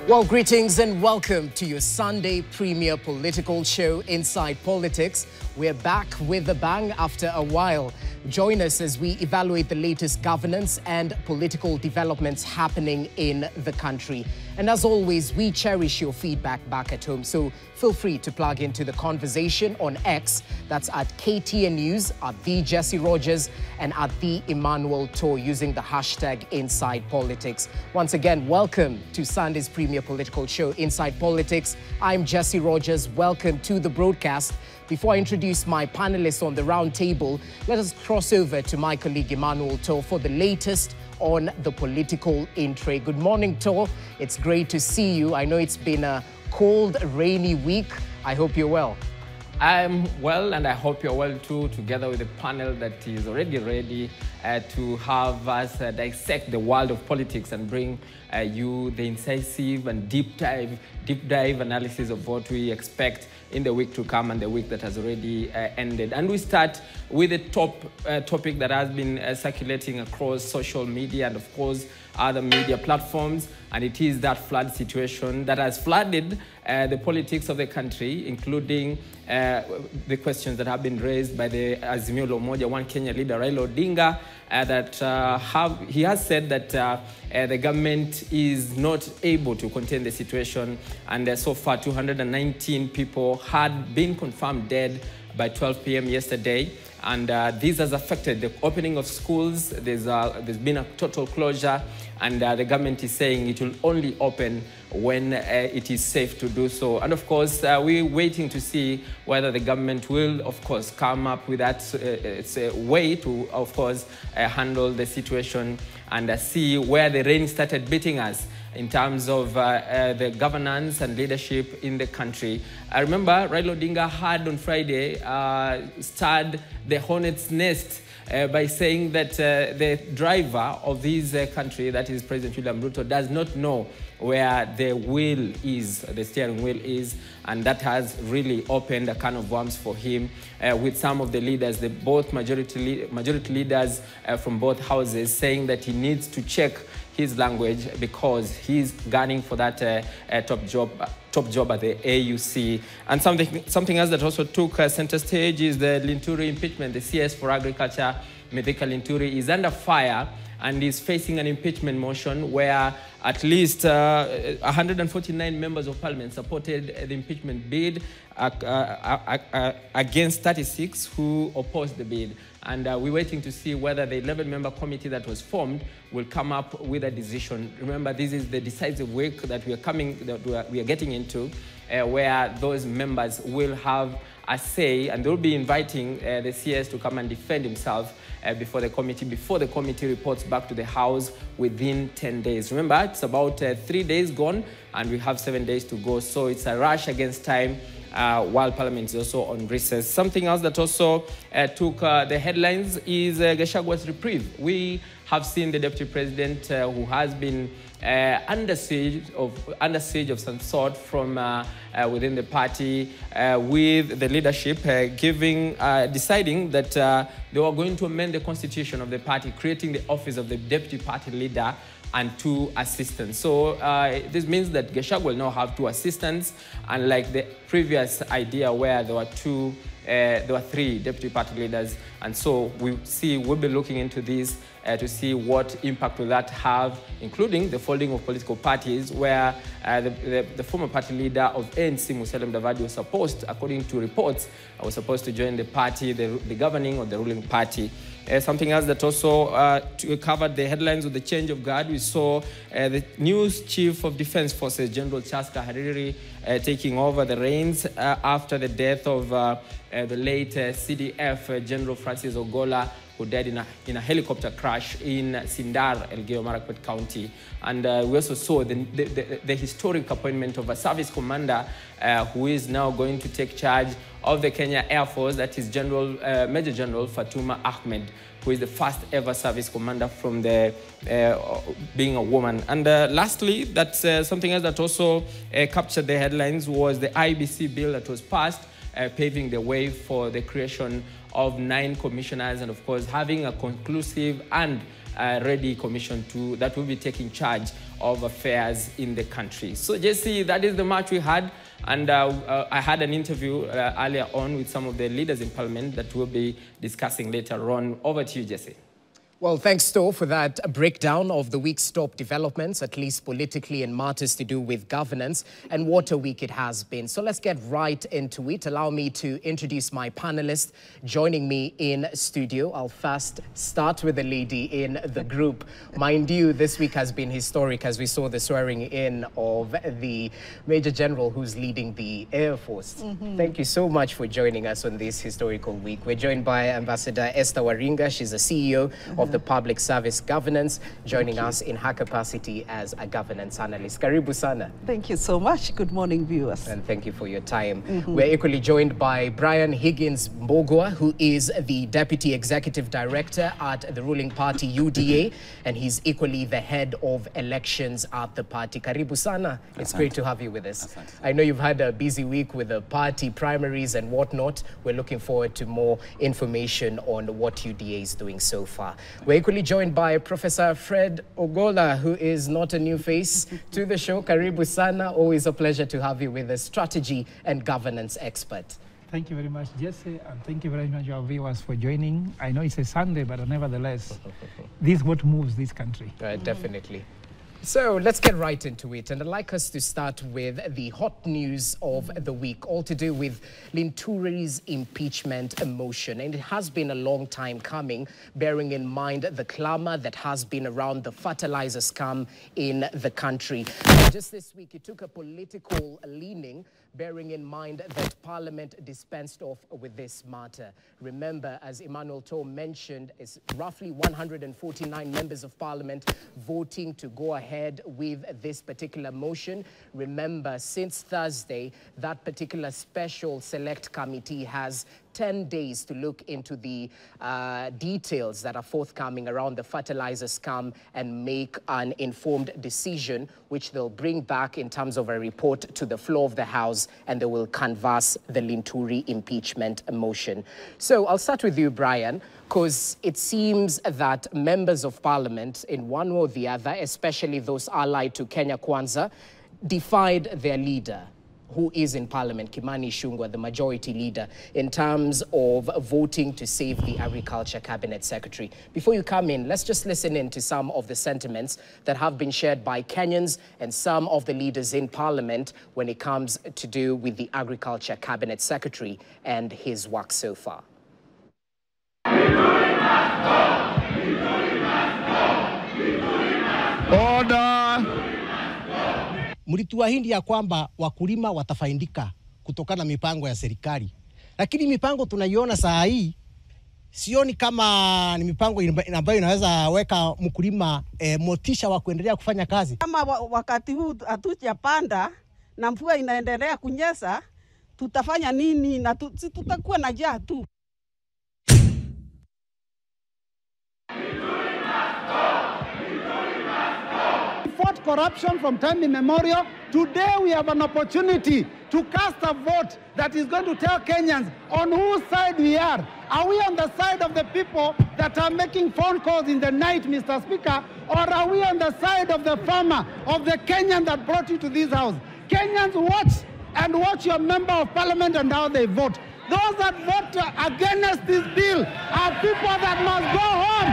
Well, greetings and welcome to your Sunday premier political show, Inside Politics. We're back with a bang after a while. Join us as we evaluate the latest governance and political developments happening in the country. And as always, we cherish your feedback back at home. So feel free to plug into the conversation on X. That's at KTN News, at the Jesse Rogers, and at the Emmanuel Tor using the hashtag Inside Politics. Once again, welcome to Sunday's premier political show, Inside Politics. I'm Jesse Rogers. Welcome to the broadcast. Before I introduce my panelists on the round table, let us cross over to my colleague Emmanuel Tor for the latest on the political intrigue. Good morning, Tor. It's great to see you. I know it's been a cold, rainy week. I hope you're well. I'm well, and I hope you're well too, together with a panel that is already ready to have us dissect the world of politics and bring you the incisive and deep dive analysis of what we expect in the week to come and the week that has already ended. And we start with a topic that has been circulating across social media and, of course, other media platforms, and it is that flood situation that has flooded the politics of the country, including the questions that have been raised by the Azimio la Umoja One Kenya leader Raila Odinga, he has said that the government is not able to contain the situation, and so far 219 people had been confirmed dead by 12 p.m. yesterday. And this has affected the opening of schools. There's been a total closure, and the government is saying it will only open when it is safe to do so. And of course, we're waiting to see whether the government will, of course, come up with that way to, of course, handle the situation and see where the rain started beating us in terms of the governance and leadership in the country. I remember Raila Odinga had on Friday starred the hornet's nest by saying that the driver of this country, that is President William Ruto, does not know where the wheel is, the steering wheel is, and that has really opened a can of worms for him with some of the leaders, both majority leaders from both houses, saying that he needs to check his language because he's gunning for that top job at the AUC. And something else that also took center stage is the Linturi impeachment. The CS for Agriculture, Mithika Linturi, is under fire and is facing an impeachment motion where at least 149 members of parliament supported the impeachment bid against 36 who opposed the bid. And we're waiting to see whether the 11-member committee that was formed will come up with a decision. Remember, this is the decisive week that we are getting into, where those members will have a say, and they'll be inviting the CS to come and defend himself before the committee reports back to the House within 10 days. Remember, it's about 3 days gone, and we have 7 days to go. So it's a rush against time while Parliament is also on recess. Something else that also took the headlines is Gachagwa's reprieve. We have seen the Deputy President who has been under siege of some sort from within the party, with the leadership deciding that they were going to amend the constitution of the party, creating the office of the Deputy Party Leader and 2 assistants. So this means that Gachagua will now have 2 assistants, unlike the previous idea where there were 3 deputy party leaders. And so we'll be looking into this to see what impact will that have, including the folding of political parties, where the former party leader of ANC, Musalia Mudavadi, was supposed, according to reports, was supposed to join the party, the governing or the ruling party. Something else that also covered the headlines with the change of guard. We saw the new Chief of Defense Forces, General Chaska Hariri, taking over the reins after the death of the late CDF General Francis Ogola, who died in a helicopter crash in Sindar, Elgeyo Marakwet County. And we also saw the historic appointment of a service commander who is now going to take charge of the Kenya Air Force, that is Major General Fatuma Ahmed, who is the first ever service commander from being a woman. And lastly, that's something else that also captured the headlines was the IBC bill that was passed paving the way for the creation of 9 commissioners and, of course, having a conclusive and ready commission that will be taking charge of affairs in the country. So, Jesse, that is the march we had. And I had an interview earlier on with some of the leaders in Parliament that we'll be discussing later on. Over to you, Jesse. Well, thanks, Sto, for that breakdown of the week's top developments, at least politically, and matters to do with governance. And what a week it has been. So let's get right into it. Allow me to introduce my panelists joining me in studio. I'll first start with the lady in the group. Mind you, this week has been historic as we saw the swearing in of the Major General who's leading the Air Force. Thank you so much for joining us on this historical week. We're joined by Ambassador Esther Waringa. She's the CEO of the Public Service Governance, joining us in her capacity as a governance analyst. Karibu sana. Thank you so much. Good morning, viewers. And thank you for your time. We're equally joined by Brian Higgins Mbogwa, who is the Deputy Executive Director at the ruling party UDA, and he's equally the head of elections at the party. Karibu sana. It's great to have you with us. I know you've had a busy week with the party primaries and whatnot. We're looking forward to more information on what UDA is doing so far. We're equally joined by Professor Fred Ogola, who is not a new face to the show. Karibu sana. Always a pleasure to have you with us, strategy and governance expert. Thank you very much, Jesse, and thank you very much, our viewers, for joining. I know it's a Sunday, but nevertheless, this is what moves this country. Definitely. So let's get right into it. And I'd like us to start with the hot news of the week, all to do with Linturi's impeachment motion. And it has been a long time coming, bearing in mind the clamor that has been around the fertilizer scam in the country. Just this week, it took a political leaning, bearing in mind that Parliament dispensed off with this matter. Remember, as Emmanuel Toh mentioned, it's roughly 149 members of Parliament voting to go ahead with this particular motion. Remember, since Thursday, that particular special select committee has 10 days to look into the details that are forthcoming around the fertilizer scam and make an informed decision, which they'll bring back in terms of a report to the floor of the House, and they will canvass the Linturi impeachment motion. So I'll start with you, Brian, because it seems that members of Parliament, in one way or the other, especially those allied to Kenya Kwanza, defied their leader, who is in Parliament, Kimani Ichung'wah, the majority leader, in terms of voting to save the Agriculture Cabinet Secretary. Before you come in, let's just listen in to some of the sentiments that have been shared by Kenyans and some of the leaders in Parliament when it comes to do with the Agriculture Cabinet Secretary and his work so far. Order! Mlituahidi ya kwamba wakulima watafaidika kutokana na mipango ya serikali. Lakini mipango tunaiona saa hii, sioni kama ni mipango ambayo inaweza weka mkulima motisha wa kuendelea kufanya kazi. Kama wakati huu hatujapanda na mvua inaendelea kunyesha, tutafanya nini? Na tutakuwa na njaa tu. Corruption from time immemorial. Today we have an opportunity to cast a vote that is going to tell Kenyans on whose side we are. Are we on the side of the people that are making phone calls in the night, Mr. Speaker, or are we on the side of the farmer, of the Kenyan that brought you to this house? Kenyans, watch your member of parliament and how they vote. Those that vote against this bill are people that must go home.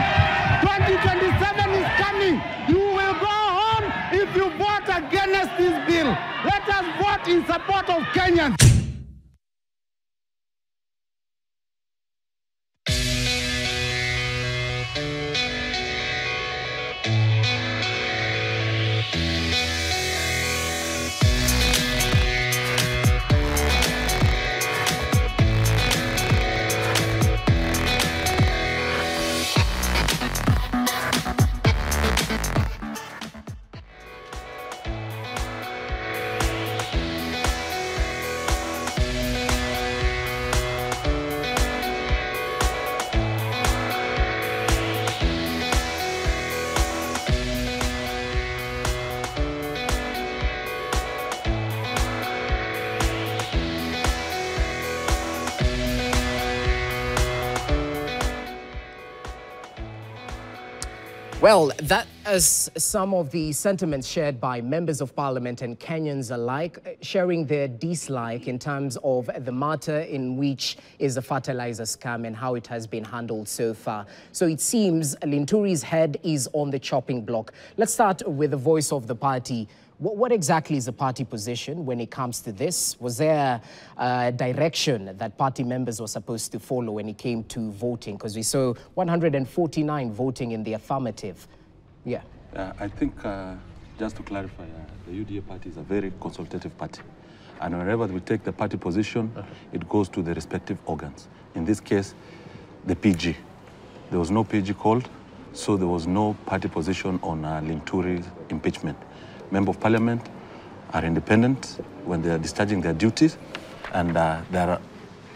2027 is coming. You will go home if you vote against this bill. Let us vote in support of Kenyans. Well, that is some of the sentiments shared by members of parliament and Kenyans alike, sharing their dislike in terms of the matter in which is the fertilizer scam and how it has been handled so far. So it seems Linturi's head is on the chopping block. Let's start with the voice of the party. What exactly is the party position when it comes to this? Was there a direction that party members were supposed to follow when it came to voting? Because we saw 149 voting in the affirmative. Yeah. I think, just to clarify, the UDA party is a very consultative party. And whenever we take the party position, it goes to the respective organs. In this case, the PG. There was no PG called, so there was no party position on Linturi's impeachment. Members of Parliament are independent when they are discharging their duties, and they are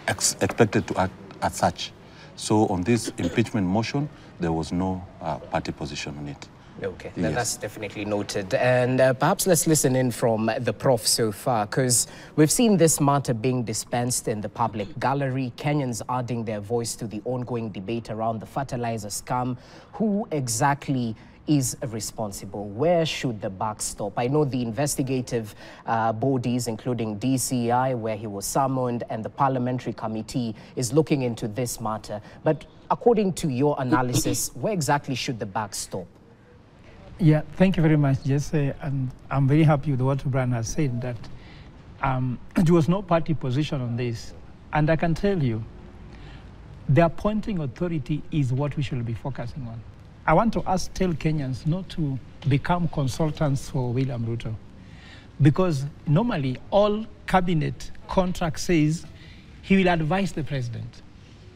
expected to act as such. So on this impeachment motion, there was no party position on it. Okay, yes. That's definitely noted. And perhaps let's listen in from the Prof so far, because we've seen this matter being dispensed in the public gallery, Kenyans adding their voice to the ongoing debate around the fertilizer scam. Who exactly is responsible? Where should the buck stop? I know the investigative bodies, including DCI, where he was summoned, and the parliamentary committee is looking into this matter. But according to your analysis, where exactly should the buck stop? Yeah, thank you very much, Jesse. And I'm very happy with what Brian has said, that there was no party position on this. And I can tell you, the appointing authority is what we should be focusing on. I want to tell Kenyans not to become consultants for William Ruto, because normally all cabinet contract says he will advise the president.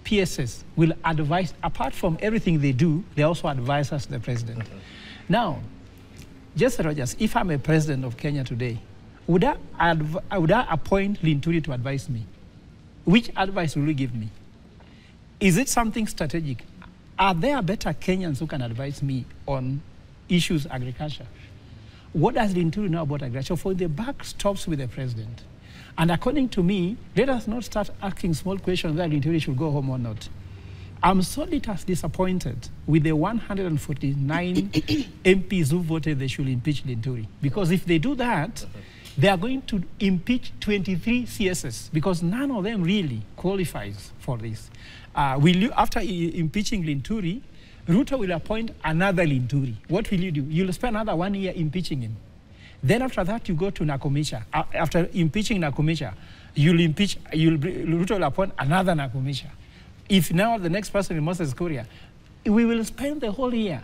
PSS will advise, apart from everything they do, they also advise us the president. Now, Jesse Rogers, if I'm a president of Kenya today, would I appoint Linturi to advise me? Which advice will you give me? Is it something strategic? Are there better Kenyans who can advise me on issues agriculture? What does Linturi know about agriculture? For the buck stops with the president. And according to me, let us not start asking small questions whether Linturi should go home or not. I'm so disappointed with the 149 MPs who voted they should impeach Linturi. Because if they do that, they are going to impeach 23 CSS, because none of them really qualifies for this. After impeaching Linturi, Ruto will appoint another Linturi. What will you do? You'll spend another 1 year impeaching him. Then after that, you go to Nakumicha. After impeaching Nakumicha, Ruto will appoint another Nakumicha. If now the next person is Moses Kuria, we will spend the whole year.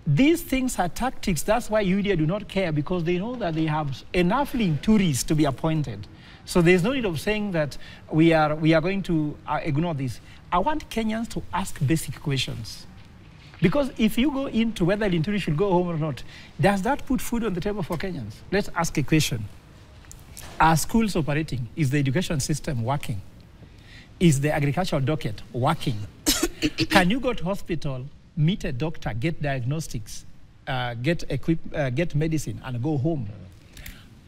These things are tactics. That's why UDA do not care, because they know that they have enough Linturis to be appointed. So there's no need of saying that we are going to ignore this. I want Kenyans to ask basic questions. Because if you go into whether Linturi should go home or not, does that put food on the table for Kenyans? Let's ask a question. Are schools operating? Is the education system working? Is the agricultural docket working? Can you go to hospital, meet a doctor, get diagnostics, get medicine, and go home?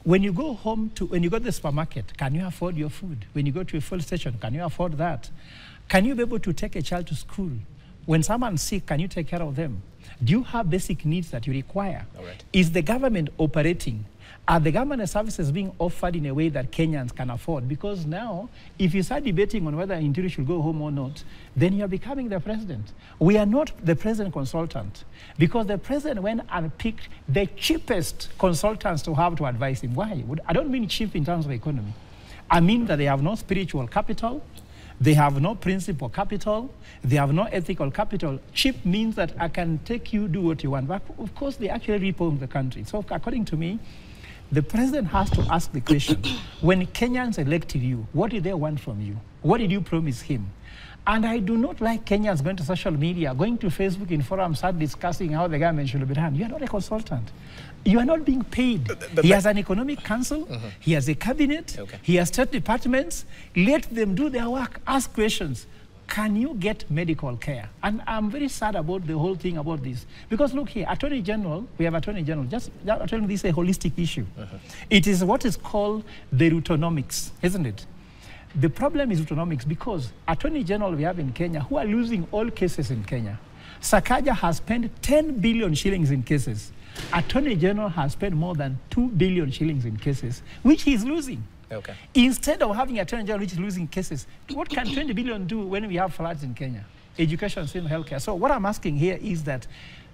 When you go when you go to the supermarket, can you afford your food? When you go to a fuel station, can you afford that? Can you be able to take a child to school? When someone's sick, can you take care of them? Do you have basic needs that you require? All right. Is the government operating? Are the government services being offered in a way that Kenyans can afford? Because now, if you start debating on whether Linturi should go home or not, then you're becoming the president. We are not the president consultant, because the president went and picked the cheapest consultants to have to advise him. Why? I don't mean cheap in terms of economy. I mean that they have no spiritual capital, they have no principal capital, they have no ethical capital. Cheap means that I can take you, do what you want. But of course, they actually repo the country. So according to me, the president has to ask the question, when Kenyans elected you, what did they want from you? What did you promise him? And I do not like Kenyans going to social media, going to Facebook in forums, start discussing how the government should be run. You are not a consultant. You are not being paid. He has an economic council, he has a cabinet, he has state departments. Let them do their work, ask questions. Can you get medical care? And I'm very sad about the whole thing about this. Because look here, Attorney General, we have Attorney General, just telling this is a holistic issue. It is what is called the Rutonomics, isn't it? The problem is Rutonomics, because Attorney General we have in Kenya, who are losing all cases in Kenya, Sakaja has spent 10 billion shillings in cases. Attorney General has spent more than 2 billion shillings in cases, which he is losing. Okay. Instead of having Attorney General which is losing cases, what can 20 billion do when we have floods in Kenya? Education, same healthcare. So what I'm asking here is that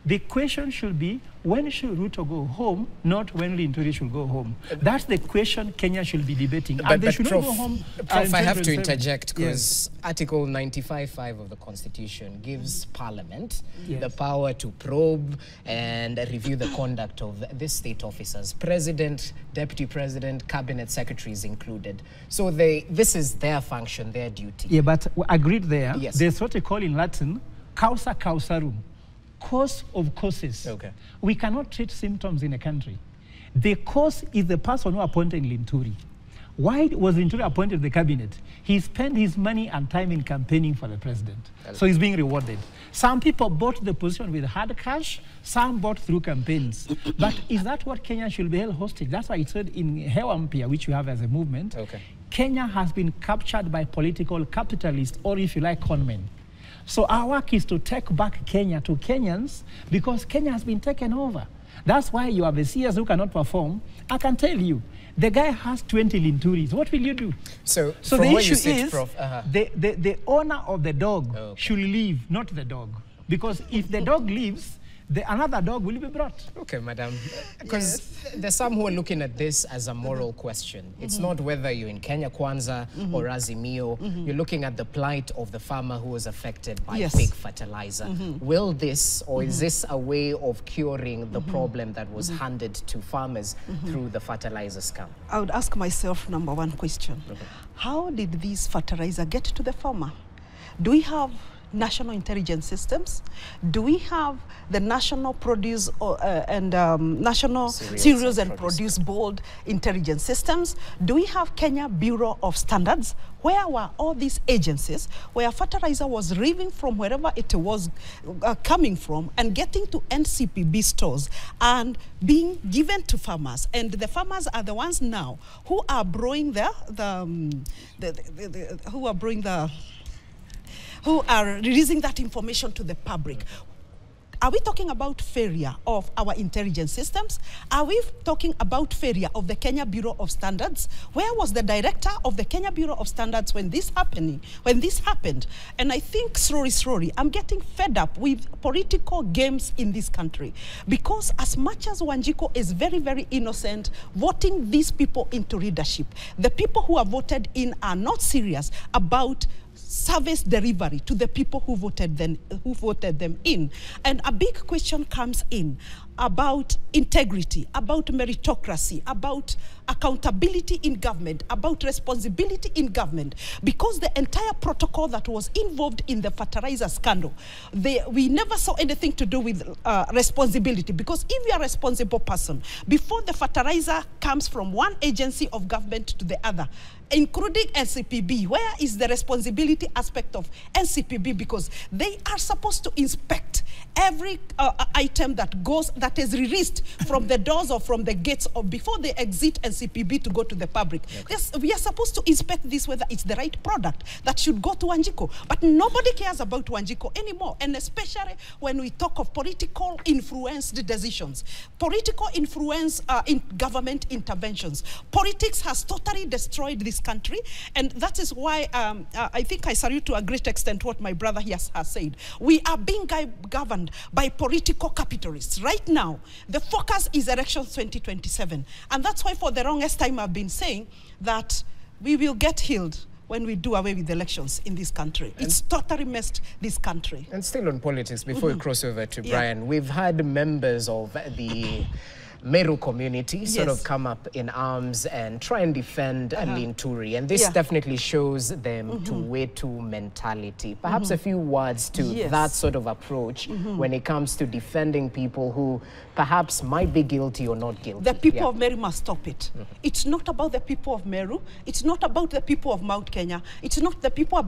the question should be, when should Ruto go home, not when Linturi should go home. That's the question Kenya should be debating. And they should Prof, not go home. Prof, I have to interject because yes. Article 95.5 of the Constitution gives Parliament yes. the power to probe and review the conduct of the state officers, President, Deputy President, Cabinet Secretaries included. So this is their function, their duty. Yeah, but agreed there. Yes. There's what they call in Latin, causa causarum. Cause of causes. Okay. We cannot treat symptoms in a country. The cause is the person who appointed Linturi. Why was Linturi appointed to the cabinet? He spent his money and time in campaigning for the president. So he's being rewarded. Some people bought the position with hard cash, some bought through campaigns. But is that what Kenya should be held hostage? That's why it said in Hewampia, which we have as a movement, Kenya has been captured by political capitalists, or if you like, conmen. So our work is to take back Kenya to Kenyans because Kenya has been taken over. That's why you have a CS who cannot perform. I can tell you, the guy has 20 Linturis. What will you do? So the issue is Prof, the owner of the dog should leave, not the dog. Because if the dog leaves, another dog will be brought. Okay, madam. Because there's some who are looking at this as a moral question. It's not whether you're in Kenya Kwanza or Azimio. You're looking at the plight of the farmer who was affected by fake fertilizer. Will this, or is this a way of curing the problem that was handed to farmers through the fertilizer scam? I would ask myself number one question. How did this fertilizer get to the farmer? Do we have national intelligence systems? Do we have the national produce national cereals and produce board intelligence systems? Do we have Kenya Bureau of Standards? Where were all these agencies where fertilizer was leaving from wherever it was coming from and getting to NCPB stores and being given to farmers? And the farmers are the ones now who are growing who are releasing that information to the public. Are we talking about failure of our intelligence systems? Are we talking about failure of the Kenya Bureau of Standards? Where was the director of the Kenya Bureau of Standards when this happened? And I think slowly, I'm getting fed up with political games in this country. Because as much as Wanjiko is very, very innocent, voting these people into leadership, the people who are voted in are not serious about service delivery to the people who voted them in. And a big question comes in about integrity, about meritocracy, about accountability in government, about responsibility in government, because the entire protocol that was involved in the fertilizer scandal, we never saw anything to do with responsibility, because if you're a responsible person, before the fertilizer comes from one agency of government to the other, including NCPB, where is the responsibility aspect of NCPB? Because they are supposed to inspect every item that is released from the doors or from the gates of before they exit NCPB to go to the public. Yes, we are supposed to inspect this whether it's the right product that should go to Wanjiko. But nobody cares about Wanjiko anymore, and especially when we talk of political influenced decisions, political influence in government interventions. Politics has totally destroyed this country, and that is why I think I salute to a great extent what my brother here has said. We are being governed by political capitalists. Right now, the focus is elections 2027. And that's why for the longest time I've been saying that we will get healed when we do away with elections in this country. It's totally messed this country. And still on politics, before we cross over to Brian, we've had members of the Meru community sort of come up in arms and try and defend Linturi. And this definitely shows them to Wetu mentality. Perhaps a few words to that sort of approach when it comes to defending people who perhaps might be guilty or not guilty. The people of Meru must stop it. It's not about the people of Meru. It's not about the people of Mount Kenya. It's not the people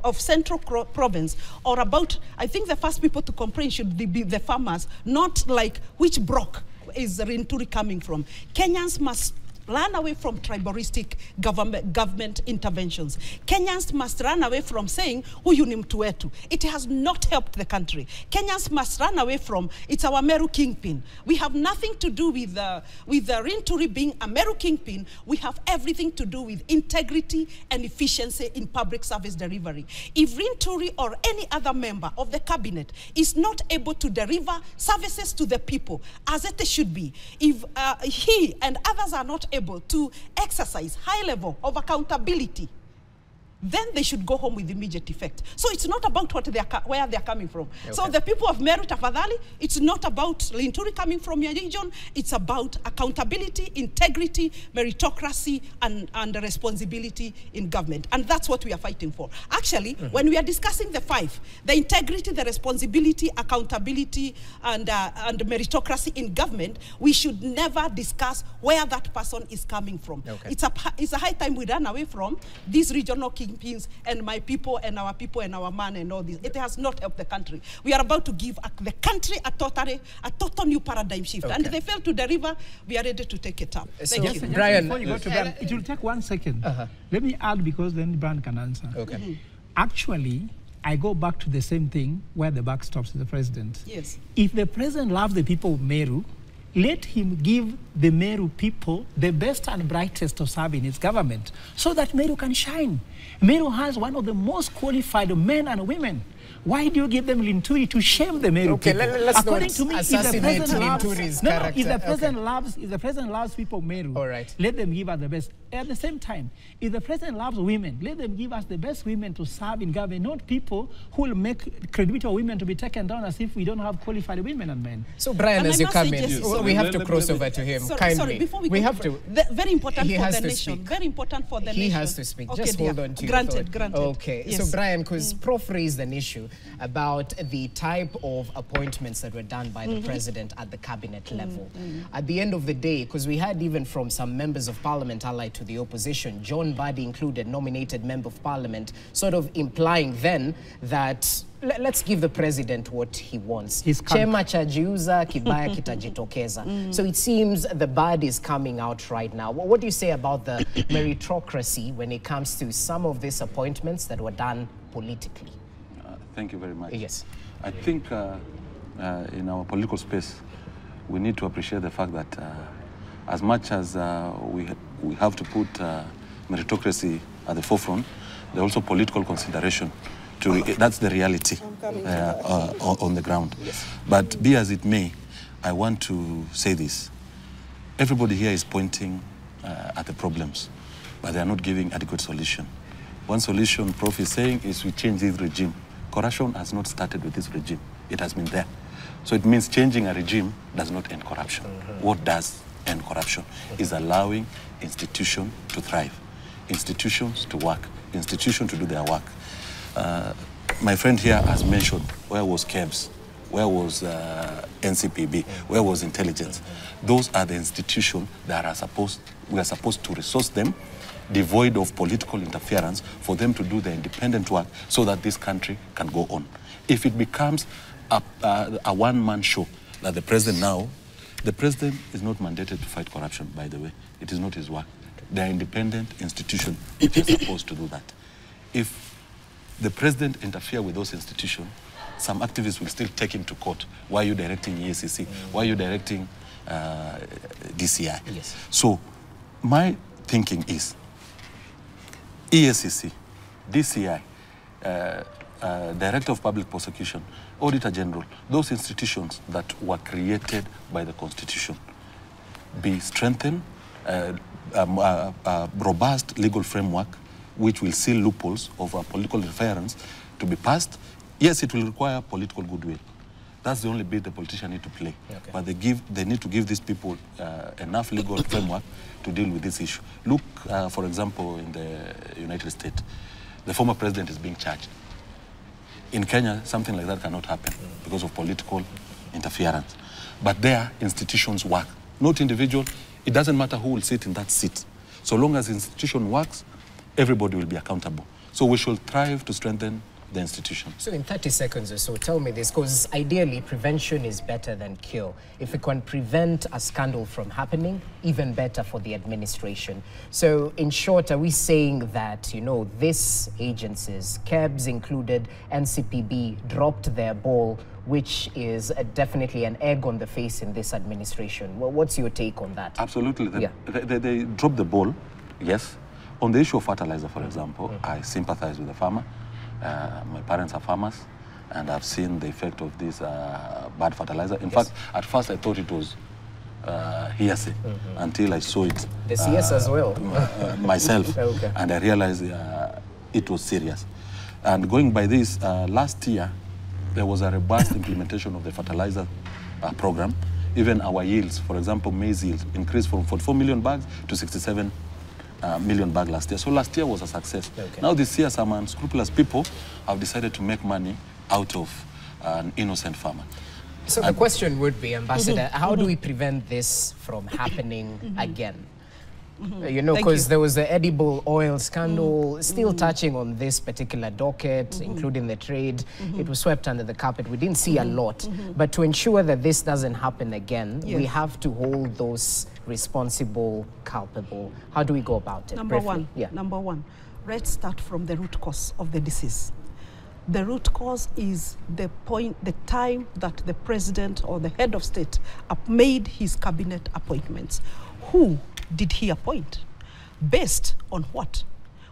of Central Province, or about, I think the first people to complain should be the farmers, not like which block is Linturi coming from. Kenyans must run away from tribalistic government interventions. Kenyans must run away from saying, huyu ni mtu wetu. It has not helped the country. Kenyans must run away from, it's our Meru kingpin. We have nothing to do with the Linturi being a Meru kingpin. We have everything to do with integrity and efficiency in public service delivery. If Linturi or any other member of the cabinet is not able to deliver services to the people as it should be, if he and others are not able to exercise high level of accountability, then they should go home with immediate effect. So it's not about where they're coming from. Okay. So the people of Meru Tafadhali, it's not about Linturi coming from your region, it's about accountability, integrity, meritocracy, and responsibility in government. And that's what we are fighting for. Actually, when we are discussing the five, the integrity, the responsibility, accountability, and meritocracy in government, we should never discuss where that person is coming from. Okay. It's a high time we run away from these regional kingpins and my people and our man and all this. It has not helped the country. We are about to give the country a total new paradigm shift. Okay. And they fail to deliver, we are ready to take it up. Thank you. Brian, before you go to Brian, it will take 1 second. Let me add, because then Brian can answer. Okay. Actually, I go back to the same thing where the buck stops with the president. Yes. If the president loves the people of Meru, let him give the Meru people the best and brightest to serve in his government so that Meru can shine. Meru has one of the most qualified men and women. Why do you give them Linturi to shame the Meru people? Let's According to me, if the president loves people of Meru, let them give us the best. At the same time, if the president loves women, let them give us the best women to serve in government, not people who will make credibility of women to be taken down as if we don't have qualified women and men. So Brian, as you come in, we have to cross over to him. Sorry, before we have to. Very important for the nation. Very important for the nation. He has to speak. Just hold on to Granted. Okay. Yes. So Brian, because Prof raised an issue about the type of appointments that were done by the president at the cabinet level. At the end of the day, because we had even from some members of parliament allied to the opposition, John Badi included, nominated member of parliament, sort of implying then that let's give the president what he wants. Chema chajiuza, kibaya kitajitokeza. So it seems the bad is coming out right now. What do you say about the meritocracy when it comes to some of these appointments that were done politically? Thank you very much. Yes. I think in our political space, we need to appreciate the fact that as much as we have to put meritocracy at the forefront, there's also political consideration. That's the reality on the ground. Yes. But be as it may, I want to say this. Everybody here is pointing at the problems, but they are not giving adequate solution. One solution, Prof, is saying is we change this regime. Corruption has not started with this regime. It has been there. So it means changing a regime does not end corruption. What does end corruption is allowing institutions to thrive, institutions to work, institutions to do their work. My friend here has mentioned where was KEBS, where was NCPB, where was intelligence. Those are the institutions that we are supposed to resource them, devoid of political interference, for them to do their independent work so that this country can go on. If it becomes a one-man show that the president is not mandated to fight corruption, by the way. It is not his work. They are independent institutions which are supposed to do that. If the president interferes with those institutions, some activists will still take him to court. Why are you directing EACC? Why are you directing DCI? Yes. So my thinking is EACC, DCI, Director of Public Prosecution, Auditor General, those institutions that were created by the Constitution, be strengthened, a robust legal framework which will seal loopholes of political interference to be passed. Yes, it will require political goodwill. That's the only bit the politicians need to play. Okay. But they need to give these people enough legal framework to deal with this issue. Look, for example, in the United States, the former president is being charged. In Kenya, something like that cannot happen because of political interference. But there, institutions work, not individual. It doesn't matter who will sit in that seat. So long as the institution works, everybody will be accountable. So we should strive to strengthen the institution. So in 30 seconds or so, tell me this, because ideally prevention is better than cure. If we can prevent a scandal from happening, even better for the administration. So in short, are we saying that, you know, these agencies, KEBS included, NCPB, dropped their ball, which is definitely an egg on the face in this administration? Well, what's your take on that? Absolutely. They dropped the ball, yes. On the issue of fertilizer, for example, I sympathize with the farmer. My parents are farmers, and I've seen the effect of this bad fertilizer. In fact, at first I thought it was hearsay until I saw it. The CS as well. Myself. Okay. And I realized it was serious. And going by this, last year, there was a robust implementation of the fertilizer program. Even our yields, for example, maize yield, increased from 44 million bags to 67 million bags last year. So last year was a success. Okay. Now this year, some unscrupulous people have decided to make money out of an innocent farmer. So the question would be, Ambassador, how do we prevent this from happening again? You know, because there was the edible oil scandal, still touching on this particular docket, including the trade. It was swept under the carpet. We didn't see a lot. But to ensure that this doesn't happen again, we have to hold those responsible, culpable. How do we go about it? Number one, let's start from the root cause of the disease. The root cause is the time that the president or the head of state made his cabinet appointments. Who did he appoint? Based on what?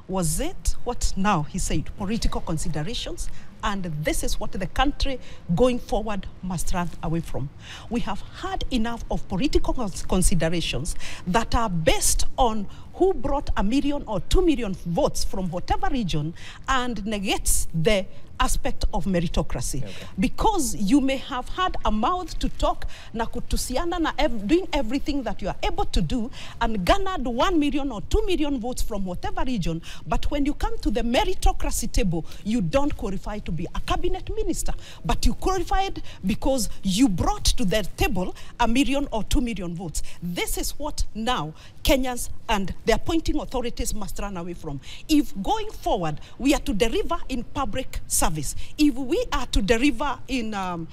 Was it what now he said, political considerations? And this is what the country going forward must run away from. We have had enough of political considerations that are based on who brought 1 million or 2 million votes from whatever region and negates the aspect of meritocracy. Because you may have had a mouth to talk na kutusiana na doing everything that you are able to do and garnered 1 million or 2 million votes from whatever region, but when you come to the meritocracy table, you don't qualify to be a cabinet minister, but you qualified because you brought to the table 1 million or 2 million votes. This is what now Kenyans and the appointing authorities must run away from. If going forward we are to deliver in public service, if we are to deliver in the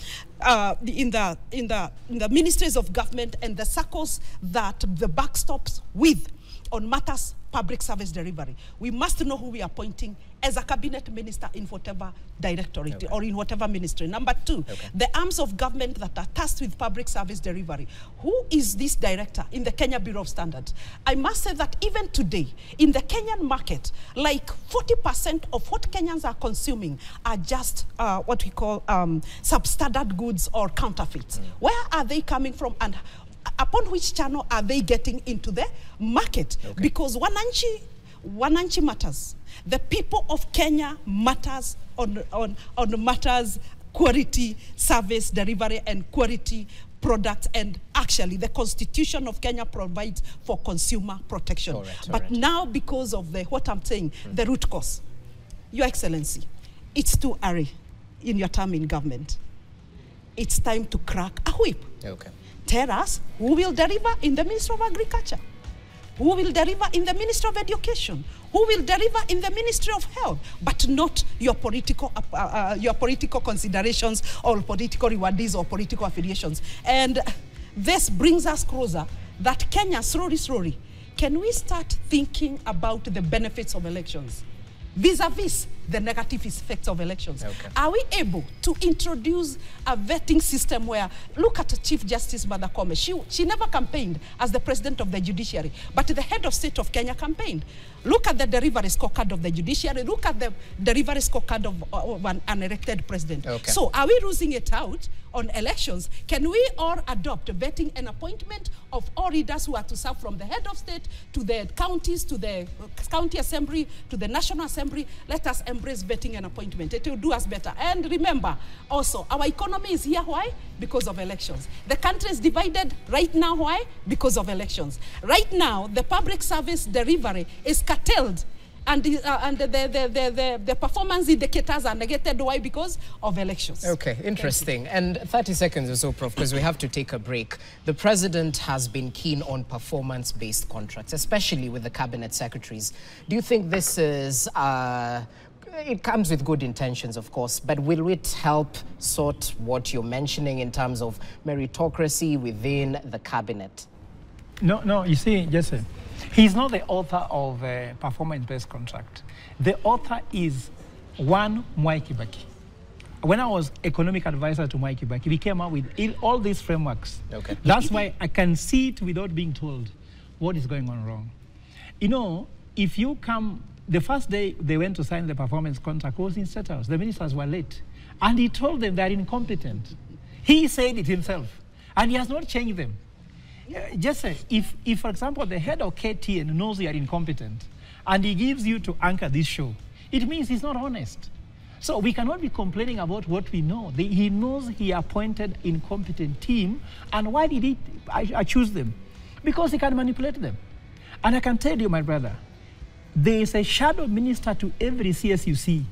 ministries of government and the circles that the backstops with on matters public service delivery, we must know who we are appointing as a cabinet minister in whatever directorate or in whatever ministry. Number two, the arms of government that are tasked with public service delivery. Who is this director in the Kenya Bureau of Standards? I must say that even today, in the Kenyan market, like 40% of what Kenyans are consuming are just what we call substandard goods or counterfeits. Where are they coming from, and upon which channel are they getting into the market? Because Wananchi matters. The people of Kenya matters on matters quality service delivery and quality products, and actually the Constitution of Kenya provides for consumer protection. But now, because of what I'm saying, the root cause, Your Excellency, it's too early in your term in government. It's time to crack a whip. Tell us who will deliver in the Ministry of Agriculture, who will deliver in the Ministry of Education, who will deliver in the Ministry of Health, but not your political considerations or political rewardees or political affiliations. And this brings us closer that Kenya, slowly, can we start thinking about the benefits of elections vis-a-vis the negative effects of elections? Are we able to introduce a vetting system where, look at Chief Justice Martha Koome, she never campaigned as the president of the judiciary, but the head of state of Kenya campaigned. Look at the delivery scorecard of the judiciary, look at the delivery scorecard of an unelected president. So are we losing it out on elections? Can we all adopt vetting and appointment of all leaders who are to serve from the head of state to the counties, to the county assembly, to the national assembly? Let us embrace vetting and appointment. It will do us better. And remember, also, our economy is here. Why? Because of elections. The country is divided right now. Why? Because of elections. Right now, the public service delivery is curtailed, and the performance indicators are negated. Why? Because of elections. Interesting. And 30 seconds or so, Prof, because we have to take a break. The president has been keen on performance-based contracts, especially with the cabinet secretaries. Do you think this is It comes with good intentions, of course, but will it help sort what you're mentioning in terms of meritocracy within the cabinet? No, you see, Jesse, he's not the author of a performance-based contract. The author is one Mwai Kibaki. When I was economic advisor to Mwai Kibaki, we came up with all these frameworks. Okay. That's why I can see it without being told what is going on wrong. You know, if you come, the first day they went to sign the performance contract was in State House. The ministers were late. And he told them they're incompetent. He said it himself. And he has not changed them. Just say, if, for example, the head of KTN knows you are incompetent and he gives you to anchor this show, it means he's not honest. So we cannot be complaining about what we know. He knows he appointed incompetent team, and why did I choose them? Because he can manipulate them. And I can tell you, my brother, there is a shadow minister to every CSUC.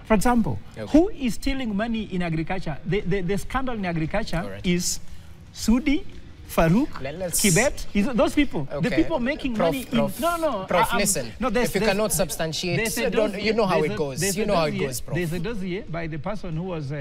For example, who is stealing money in agriculture? The scandal in agriculture is Sudi, Farouk, Kibet, those people. Okay. The people making money. Listen. No, if you cannot substantiate, you know how it goes. You know how it goes, Prof. There's a dossier by the person who was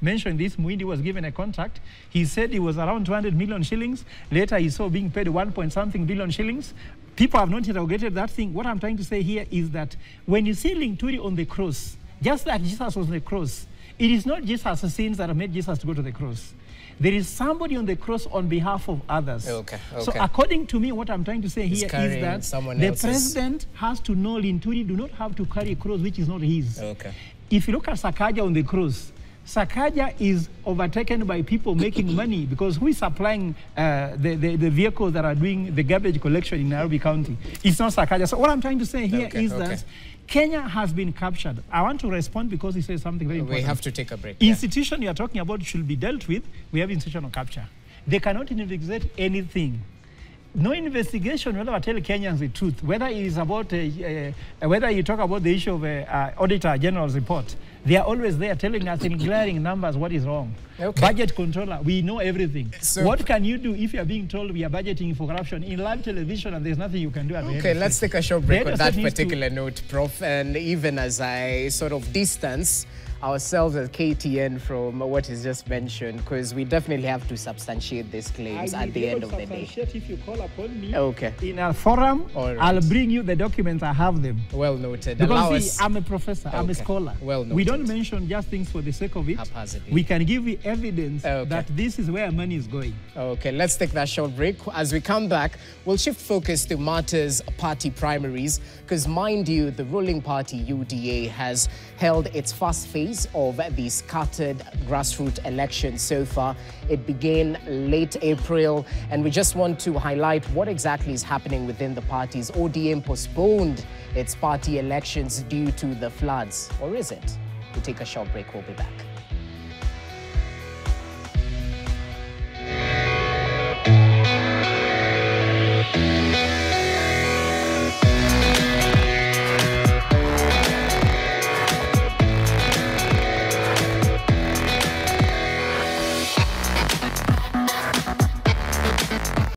mentioned this. Muindi was given a contract. He said it was around 200 million shillings. Later, he saw being paid 1-point-something billion shillings. People have not interrogated that thing. What I'm trying to say here is that when you see Linturi on the cross, just like Jesus was on the cross, it is not Jesus' sins that have made Jesus to go to the cross. There is somebody on the cross on behalf of others. Okay. So according to me, what I'm trying to say here is that the president has to know Linturi do not have to carry a cross which is not his. If you look at Sakaja on the cross, Sakaja is overtaken by people making money because who is supplying the vehicles that are doing the garbage collection in Nairobi County? It's not Sakaja. So what I'm trying to say here is that Kenya has been captured. I want to respond because he says something very important. We have to take a break. Institution you are talking about should be dealt with. We have institutional capture. They cannot investigate anything. No investigation will ever tell Kenyans the truth. Whether it is about, whether you talk about the issue of Auditor General's report, they are always there telling us in glaring numbers what is wrong. Budget controller, we know everything. So what can you do if you are being told we are budgeting for corruption in live television and there's nothing you can do? Let's take a short break on that particular note, Prof. And even as I sort of distance ourselves as KTN from what is just mentioned, because we definitely have to substantiate these claims at the end of the day. If you call upon me in a forum, I'll bring you the documents. I have them. Well noted. Because see, I'm a professor, I'm a scholar. Well noted. We don't mention just things for the sake of it. We can give you evidence that this is where money is going. Let's take that short break. As we come back, we'll shift focus to matters party primaries, because mind you, the ruling party UDA has held its first phase of the scattered grassroots elections so far. It began late April, and we just want to highlight what exactly is happening within the parties. ODM postponed its party elections due to the floods, or is it? We'll take a short break. We'll be back.